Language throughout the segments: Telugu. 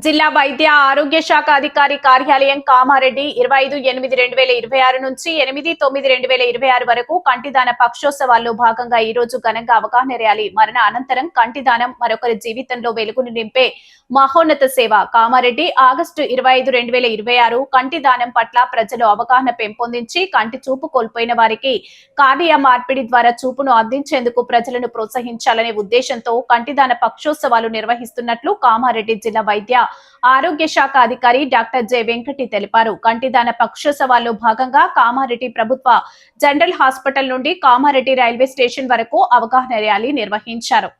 జిల్లా వైద్య ఆరోగ్య శాఖ అధికారి కార్యాలయం కామారెడ్డి 25/8/2026 నుంచి 8/9/2026 వరకు కంటిదాన పక్షోత్సవాల్లో భాగంగా ఈ రోజు ఘనంగా అవగాహన ర్యాలీ మరణ అనంతరం కంటిదానం మరొకరి జీవితంలో వెలుగును నింపే మహోన్నత సేవ కామారెడ్డి ఆగస్టు 25/2026 కంటిదానం పట్ల ప్రజలు అవగాహన పెంపొందించి కంటి చూపు కోల్పోయిన వారికి కార్నియా మార్పిడి ద్వారా చూపును అందించేందుకు ప్రజలను ప్రోత్సహించాలనే ఉద్దేశంతో కంటిదాన పక్షోత్సవాలు నిర్వహిస్తున్నట్లు కామారెడ్డి జిల్లా వైద్య ఆరోగ్య శాఖ అధికారి డాక్టర్ జె వెంకటి తెలిపారు. కంటిదాన పక్షోత్సవాల్లో భాగంగా కామారెడ్డి ప్రభుత్వ జనరల్ హాస్పిటల్ నుండి కామారెడ్డి రైల్వే స్టేషన్ వరకు అవగాహన ర్యాలీ నిర్వహించారు.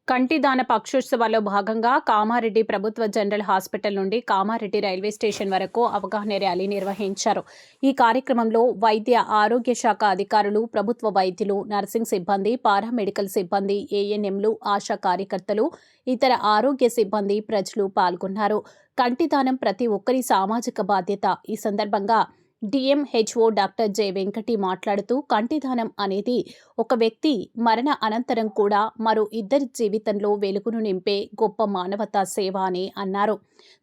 కంటిదాన పక్షోత్సవాల్లో భాగంగా కామారెడ్డి ప్రభుత్వ జనరల్ హాస్పిటల్ నుండి కామారెడ్డి రైల్వే స్టేషన్ వరకు అవగాహన ర్యాలీ నిర్వహించారు. ఈ కార్యక్రమంలో వైద్య ఆరోగ్య శాఖ అధికారులు, ప్రభుత్వ వైద్యులు, నర్సింగ్ సిబ్బంది, పారామెడికల్ సిబ్బంది, ఏఎన్ఎంలు, ఆశా కార్యకర్తలు, ఇతర ఆరోగ్య సిబ్బంది, ప్రజలు పాల్గొన్నారు. కంటిదానం ప్రతి ఒక్కరి సామాజిక బాధ్యత. ఈ సందర్భంగా డిఎంహెచ్ఓ డాక్టర్ జె వెంకటి మాట్లాడుతూ కంటిదానం అనేది ఒక వ్యక్తి మరణ అనంతరం కూడా మరో ఇద్దరి జీవితంలో వెలుగును నింపే గొప్ప మానవతా సేవ అని అన్నారు.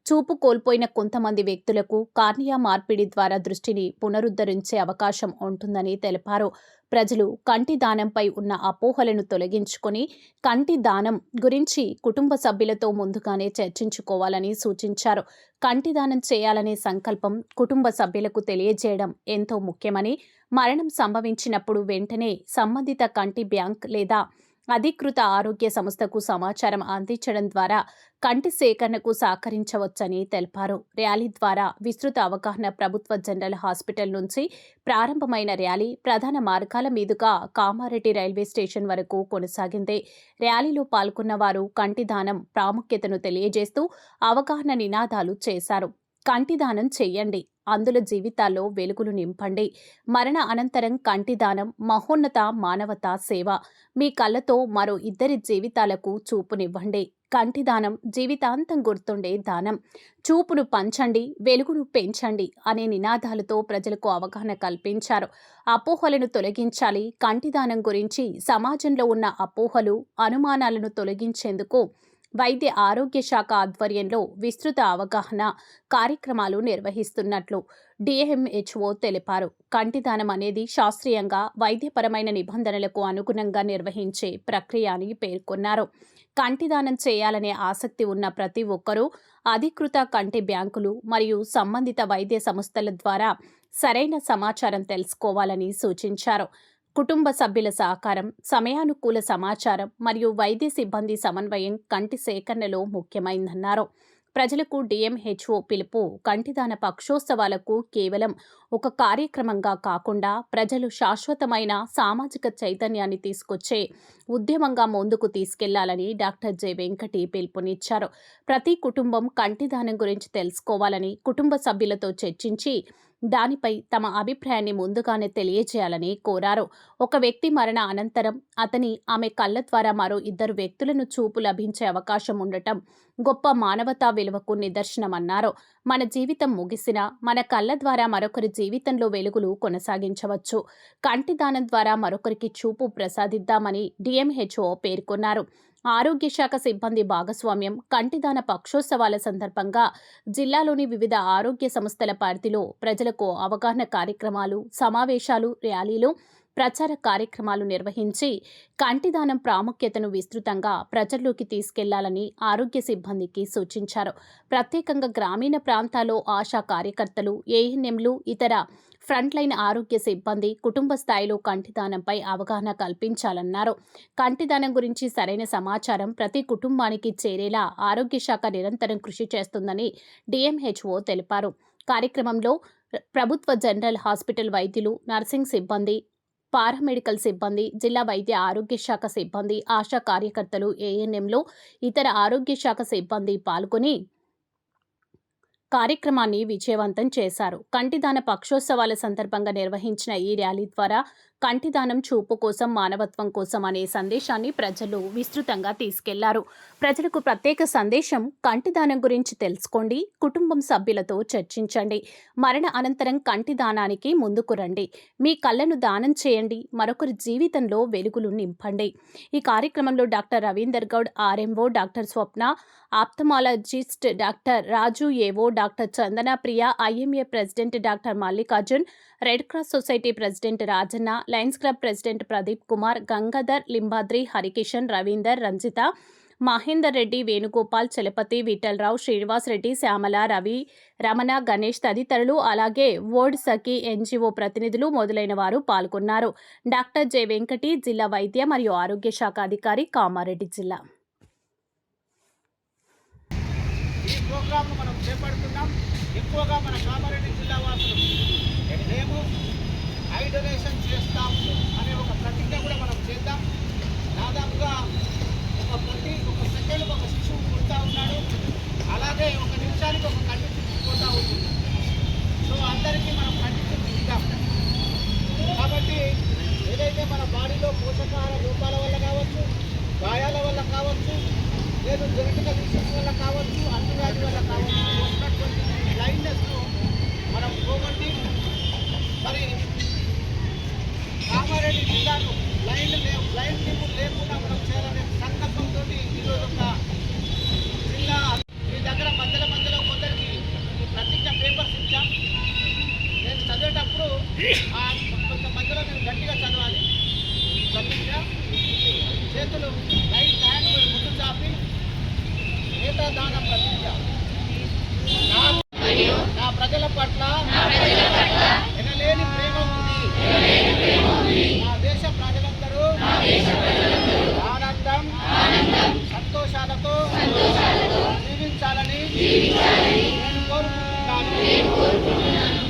చూపు కోల్పోయిన కొంతమంది వ్యక్తులకు కార్నియా మార్పిడి ద్వారా దృష్టిని పునరుద్ధరించే అవకాశం ఉంటుందని తెలిపారు. ప్రజలు కంటి దానంపై ఉన్న అపోహలను తొలగించుకొని కంటి దానం గురించి కుటుంబ సభ్యులతో ముందుగానే చర్చించుకోవాలని సూచించారు. కంటి దానం చేయాలనే సంకల్పం కుటుంబ సభ్యులకు తెలియజేయడం ఎంతో ముఖ్యమని, మరణం సంభవించినప్పుడు వెంటనే సంబంధిత కంటి బ్యాంక్ లేదా అధికృత ఆరోగ్య సంస్థకు సమాచారం అందించడం ద్వారా కంటి సేకరణకు సహకరించవచ్చని తెలిపారు. ర్యాలీ ద్వారా విస్తృత అవగాహన. ప్రభుత్వ జనరల్ హాస్పిటల్ నుంచి ప్రారంభమైన ర్యాలీ ప్రధాన మార్గాల మీదుగా కామారెడ్డి రైల్వే స్టేషన్ వరకు కొనసాగింది. ర్యాలీలో పాల్గొన్న వారు కంటిదానం ప్రాముఖ్యతను తెలియజేస్తూ అవగాహన నినాదాలు చేశారు. కంటిదానం చెయ్యండి, అందుల జీవితాల్లో వెలుగులు నింపండి. మరణ అనంతరం కంటిదానం మహోన్నత మానవతా సేవ. మీ కళ్ళతో మరో ఇద్దరి జీవితాలకు చూపునివ్వండి. కంటిదానం జీవితాంతం గుర్తుండే దానం. చూపును పంచండి, వెలుగును పెంచండి అనే నినాదాలతో ప్రజలకు అవగాహన కల్పించారు. అపోహలను తొలగించాలి. కంటిదానం గురించి సమాజంలో ఉన్న అపోహలు, అనుమానాలను తొలగించేందుకు వైద్య ఆరోగ్య శాఖ ఆధ్వర్యంలో విస్తృత అవగాహన కార్యక్రమాలు నిర్వహిస్తున్నట్లు డిఎంహెచ్ఓ తెలిపారు. కంటిదానం అనేది శాస్త్రీయంగా వైద్యపరమైన నిబంధనలకు అనుగుణంగా నిర్వహించే ప్రక్రియ అని పేర్కొన్నారు. కంటిదానం చేయాలనే ఆసక్తి ఉన్న ప్రతి ఒక్కరూ అధికృత కంటి బ్యాంకులు మరియు సంబంధిత వైద్య సంస్థల ద్వారా సరైన సమాచారం తెలుసుకోవాలని సూచించారు. కుటుంబ సభ్యుల సహకారం, సమయానుకూల సమాచారం మరియు వైద్య సిబ్బంది సమన్వయం కంటి సేకరణలో ముఖ్యమైందన్నారు. ప్రజలకు డిఎంహెచ్ఓ పిలుపు కంటిదాన పక్షోత్సవాలకు కేవలం ఒక కార్యక్రమంగా కాకుండా ప్రజలు శాశ్వతమైన సామాజిక చైతన్యాన్ని తీసుకొచ్చే ఉద్యమంగా ముందుకు తీసుకెళ్లాలని డాక్టర్ జె వెంకటి పిలుపునిచ్చారు. ప్రతి కుటుంబం కంటిదానం గురించి తెలుసుకోవాలని, కుటుంబ సభ్యులతో చర్చించి దానిపై తమ అభిప్రాయాన్ని ముందుగానే తెలియజేయాలని కోరారు. ఒక వ్యక్తి మరణ అనంతరం ఆమె కళ్ళ ద్వారా మరో ఇద్దరు వ్యక్తులను చూపు లభించే అవకాశం ఉండటం గొప్ప మానవతా విలువకు నిదర్శనమన్నారు. మన జీవితం ముగిసినా మన కళ్ళ ద్వారా మరొకరి జీవితంలో వెలుగులు కొనసాగించవచ్చు. కంటి దానం ద్వారా మరొకరికి చూపు ప్రసాదిద్దామని డిఎంహెచ్ఓ పేర్కొన్నారు. ఆరోగ్య శాఖ సిబ్బంది భాగస్వామ్యం. కంటిదాన పక్షోత్సవాల సందర్భంగా జిల్లాలోని వివిధ ఆరోగ్య సంస్థల పరిధిలో ప్రజలకు అవగాహన కార్యక్రమాలు, సమావేశాలు, ర్యాలీలు, ప్రచార కార్యక్రమాలు నిర్వహించి కంటిదానం ప్రాముఖ్యతను విస్తృతంగా ప్రజల్లోకి తీసుకెళ్లాలని ఆరోగ్య సిబ్బందికి సూచించారు. ప్రత్యేకంగా గ్రామీణ ప్రాంతాల్లో ఆశా కార్యకర్తలు, ఏఎన్ఎంలు, ఇతర ఫ్రంట్లైన్ ఆరోగ్య సిబ్బంది కుటుంబ స్థాయిలో కంటిదానంపై అవగాహన కల్పించాలన్నారు. కంటిదానం గురించి సరైన సమాచారం ప్రతి కుటుంబానికి చేరేలా ఆరోగ్య శాఖ నిరంతరం కృషి చేస్తుందని డిఎంహెచ్ఓ తెలిపారు. కార్యక్రమంలో ప్రభుత్వ జనరల్ హాస్పిటల్ వైద్యులు, నర్సింగ్ సిబ్బంది, పారామెడికల్ సిబ్బంది, జిల్లా వైద్య ఆరోగ్య శాఖ సిబ్బంది, ఆశా కార్యకర్తలు, ఏఎన్ఎంలు, ఇతర ఆరోగ్య శాఖ సిబ్బంది పాల్గొని కార్యక్రమాన్ని విజయవంతం చేశారు. కంటిదాన పక్షోత్సవాల సందర్భంగా నిర్వహించిన ఈ ర్యాలీ ద్వారా కంటిదానం చూపు కోసం మానవత్వం కోసం అనే సందేశాన్ని ప్రజలు విస్తృతంగా తీసుకెళ్లారు. ప్రజలకు ప్రత్యేక సందేశం కంటిదానం గురించి తెలుసుకోండి, కుటుంబం సభ్యులతో చర్చించండి, మరణ అనంతరం కంటిదానానికి ముందుకు రండి, మీ కళ్ళను దానం చేయండి, మరొకరి జీవితంలో వెలుగులు నింపండి. ఈ కార్యక్రమంలో doctor Raveender Goud RMO, doctor Swapna ophthalmologist, doctor Raju AO, doctor Chandana Priya, IMA president doctor Mallikarjun, red cross society president Rajanna, Lions club president Pradeep Kumar, Gangadhar, Limbadri, Harikishan, Raveender, Ranjitha, Mahender Reddy, Venugopal, Chalapathi, Vithalrao, Srinivas Reddy, Shyamala, Ravi, Ramana, Ganesh తదితరులు, అలాగే వర్డ్ సఖీ ఎన్జిఓ ప్రతినిధులు మొదలైన వారు పాల్గొన్నారు. డాక్టర్ జె వెంకటి, జిల్లా వైద్య మరియు ఆరోగ్య శాఖ అధికారి, కామారెడ్డి జిల్లా. ఈ ప్రోగ్రామ్ను మనం చేపడుతున్నాం. ఎక్కువగా మన కామారెడ్డి జిల్లా వాసులు మేము ఐ డొనేషన్ చేస్తాం అనే ఒక ప్రతిజ్ఞ కూడా మనం చేద్దాం. దాదాపుగా ఒక సెకండ్కి ఒక శిశువు పుడతా ఉన్నాడు, అలాగే ఒక నిమిషానికి ఒక కంటి చూపుపోతూ ఉంటుంది. సో అందరికీ మనం కంటి చూపు ఇద్దాం. కాబట్టి ఏదైతే మన బాడీలో పోషకాహార లోపాల వల్ల కావచ్చు, గాయాల వల్ల కావచ్చు, లేదు జెనెటికల్ ఇష్యూస్ వల్ల కావచ్చు, అంటువ్యాధి వల్ల కావచ్చు, ఉన్నటువంటి బ్లైండ్నెస్ను మనం పోగొట్టి మరి కామారెడ్డి జిల్లాను బ్లైండ్ పీపుల్ లేకుండా మనం చేయాలనే సంకల్పంతో ఈరోజు ఒక జిల్లా మీ దగ్గర మధ్యలో కొందరికి ఈ ప్రతిజ్ఞ పేపర్స్ ఇచ్చాం. నేను చదివేటప్పుడు కొంచెం మధ్యలో నేను గట్టిగా చదవాలి. ప్రతిజ్ఞ చేతులు రైట్ హ్యాండ్ ముందు చాపి నేత్రదాన ప్రతిజ్ఞ. నా ప్రజల పట్ల ఎనలేని ప్రేమ ఉంది. నా దేశ ప్రజలందరూ ఆనందం సంతోషాలతో జీవించాలని నేను కోరుకుంటున్నాను.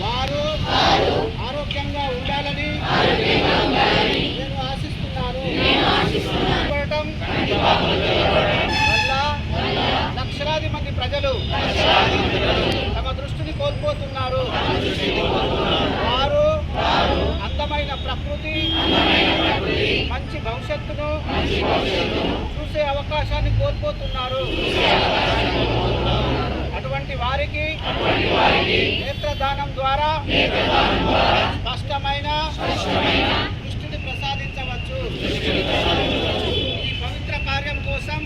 వారు ఆరోగ్యంగా ఉండాలని నేను ఆశిస్తున్నాను. వల్ల లక్షలాది మంది ప్రజలు తమ దృష్టిని కోల్పోతున్నారు. వారు అందమైన ప్రకృతి, మంచి భవిష్యత్తును చూసే అవకాశాన్ని కోల్పోతున్నారు. అటువంటి వారికి నేత్రదానం ద్వారా స్పష్టమైన దృష్టిని ప్రసాదించవచ్చు. ఈ పవిత్ర కార్యం కోసం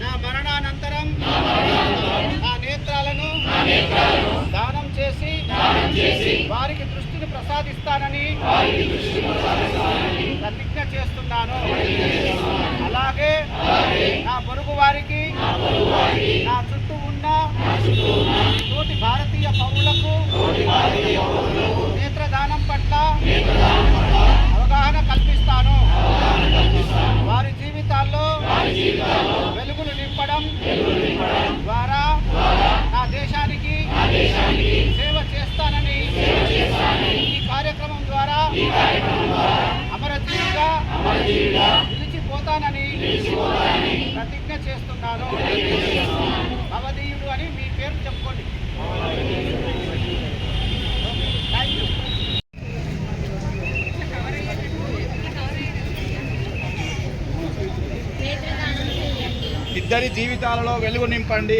నా మరణానంతరం నా నేత్రాలను దానం చేసి వారికి దృష్టిని ప్రసాదిస్తానని ప్రతిజ్ఞ చేస్తున్నాను. అలాగే నా పొరుగు వారికి, నా చుట్టూ ఉన్న తోటి భారతీయ పౌరులకు నేత్రదానం పట్ల అవగాహన కల్పిస్తాను. వారి జీవితాల్లో వెలుగులు నింపడం ద్వారా నా దేశానికి సేవ చేస్తానని ఈ కార్యక్రమం ద్వారా అమరజీవిగా నిలిచిపోతానని ప్రతిజ్ఞ చేస్తున్నాను. భవదీయుడు అని మీ పేరు చెప్పుకోండి. Thank you. ఇద్దరి జీవితాలలో వెలుగు నింపండి.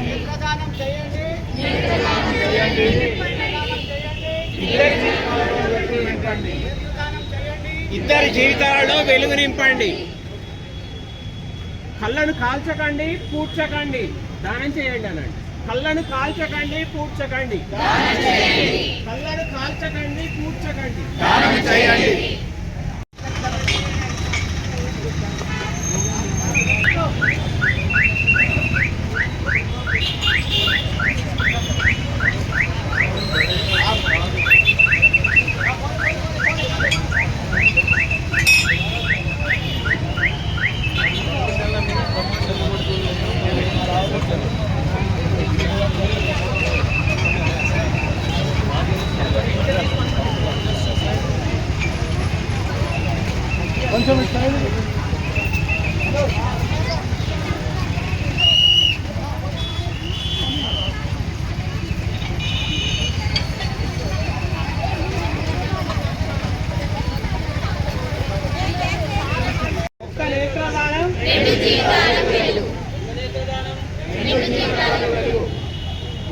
నేత్రదానం చేయండి. ఇద్దరి జీవితాలలో వెలుగు నింపండి. కళ్ళను కాల్చకండి, పూడ్చకండి, దానం చేయండి అనండి. కళ్ళను కాల్చకండి, పూడ్చకండి, కళ్ళను కాల్చకండి, పూడ్చకండి, దానం చేయండి.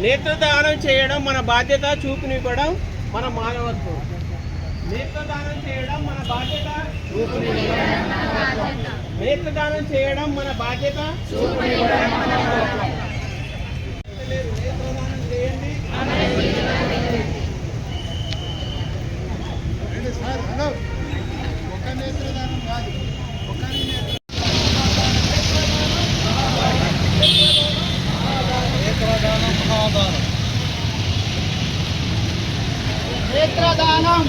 నేత్రదానం చేయడం మన బాధ్యత, చూపునివ్వడం మన మానవత్వం. నేత్రదానం చేయడం మన బాధ్యత, నేత్రదానం చేయడం మన బాధ్యత. నేత్రదానం చేయండి. ఒక నేత్రదానం కాదు, నేత్రదానం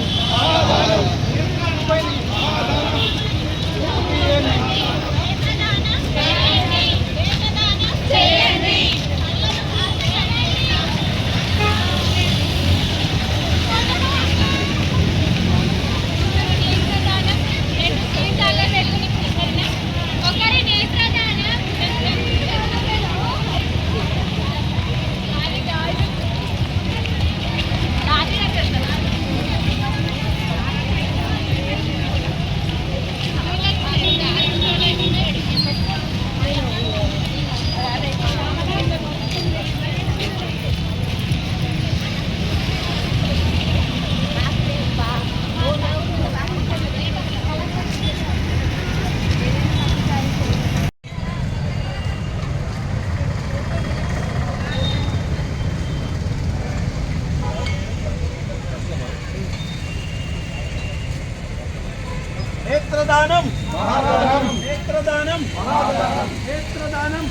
నేత్రదానం నేత్రదానం నేత్రదానం.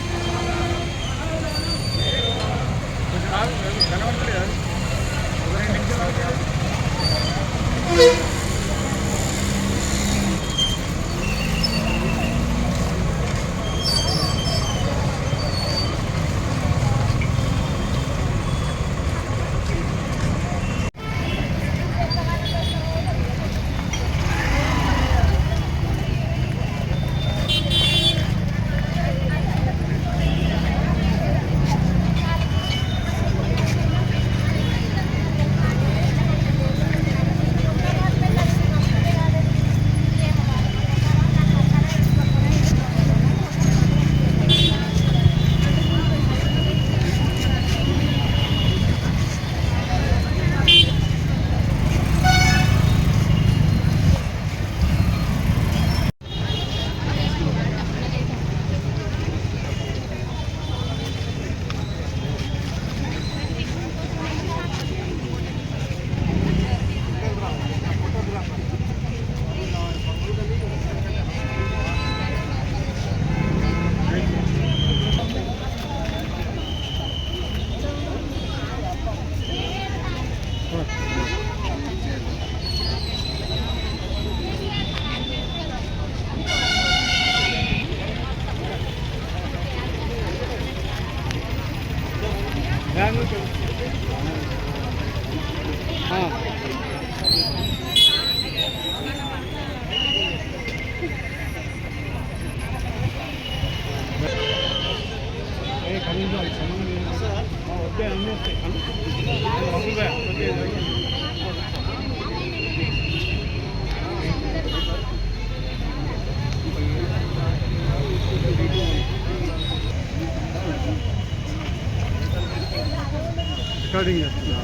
రికార్డింగ్ చేస్తున్నా.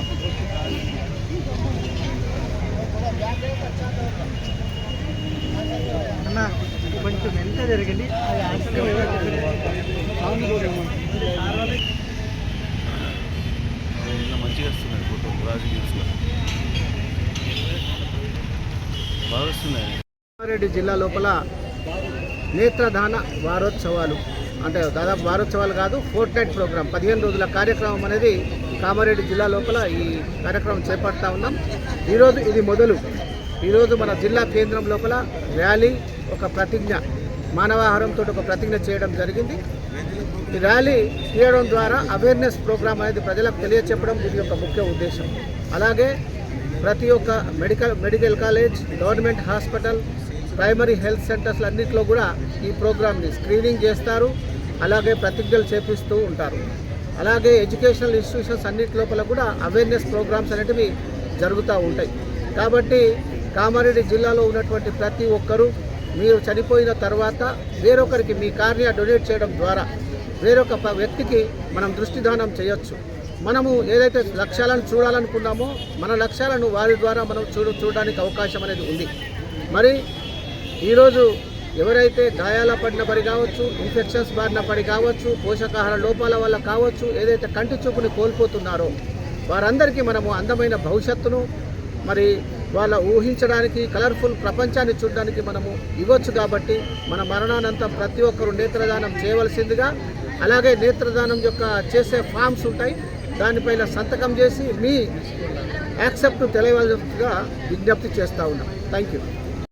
అన్న కొంచెం ఎంత జరిగింది మంచిగా వస్తున్నాయి ఫోటో రాజకీయ బాగా వస్తున్నాయి. రంగారెడ్డి జిల్లా లోపల నేత్రదాన వారోత్సవాలు అంటే దాదాపు వారోత్సవాలు కాదు, ఫోర్ట్ నైట్ ప్రోగ్రాం 15 రోజుల కార్యక్రమం అనేది కామారెడ్డి జిల్లా లోపల ఈ కార్యక్రమం చేపడతా ఉన్నాం. ఈరోజు ఇది మొదలు. ఈరోజు మన జిల్లా కేంద్రం లోపల ర్యాలీ, ఒక ప్రతిజ్ఞ, మానవాహారంతో ఒక ప్రతిజ్ఞ చేయడం జరిగింది. ఈ ర్యాలీ తీయడం ద్వారా అవేర్నెస్ ప్రోగ్రామ్ అనేది ప్రజలకు తెలియచెప్పడం దీని యొక్క ముఖ్య ఉద్దేశం. అలాగే ప్రతి ఒక్క medical college, government hospital, primary health centres అన్నింటిలో కూడా ఈ ప్రోగ్రామ్ని స్క్రీనింగ్ చేస్తారు. అలాగే ప్రతిజ్ఞలు చేపిస్తూ ఉంటారు. అలాగే ఎడ్యుకేషనల్ ఇన్స్టిట్యూషన్స్ అన్నిటి లోపల కూడా అవేర్నెస్ ప్రోగ్రామ్స్ అనేటివి జరుగుతూ ఉంటాయి. కాబట్టి కామారెడ్డి జిల్లాలో ఉన్నటువంటి ప్రతి ఒక్కరూ మీరు చనిపోయిన తర్వాత వేరొకరికి మీ కార్నియా డొనేట్ చేయడం ద్వారా వేరొక వ్యక్తికి మనం దృష్టిదానం చేయొచ్చు. మనము ఏదైతే లక్ష్యాలను చూడాలనుకున్నామో మన లక్ష్యాలను వారి ద్వారా మనం చూడడానికి అవకాశం అనేది ఉంది. మరి ఈరోజు ఎవరైతే గాయాల పడిన పడి కావచ్చు, ఇన్ఫెక్షన్స్ బారిన పడి కావచ్చు, పోషకాహార లోపాల వల్ల కావచ్చు, ఏదైతే కంటి చూపుని కోల్పోతున్నారో వారందరికీ మనము అందమైన భవిష్యత్తును మరి వాళ్ళ ఊహించడానికి కలర్ఫుల్ ప్రపంచాన్ని చూడడానికి మనము ఇవ్వచ్చు. కాబట్టి మన మరణానంతరం ప్రతి ఒక్కరూ నేత్రదానం చేయవలసిందిగా, అలాగే నేత్రదానం యొక్క చేసే ఫామ్స్ ఉంటాయి, దానిపైన సంతకం చేసి మీ యాక్సెప్ట్ తెలియవలసిగా విజ్ఞప్తి చేస్తూ ఉన్నాం. Thank you.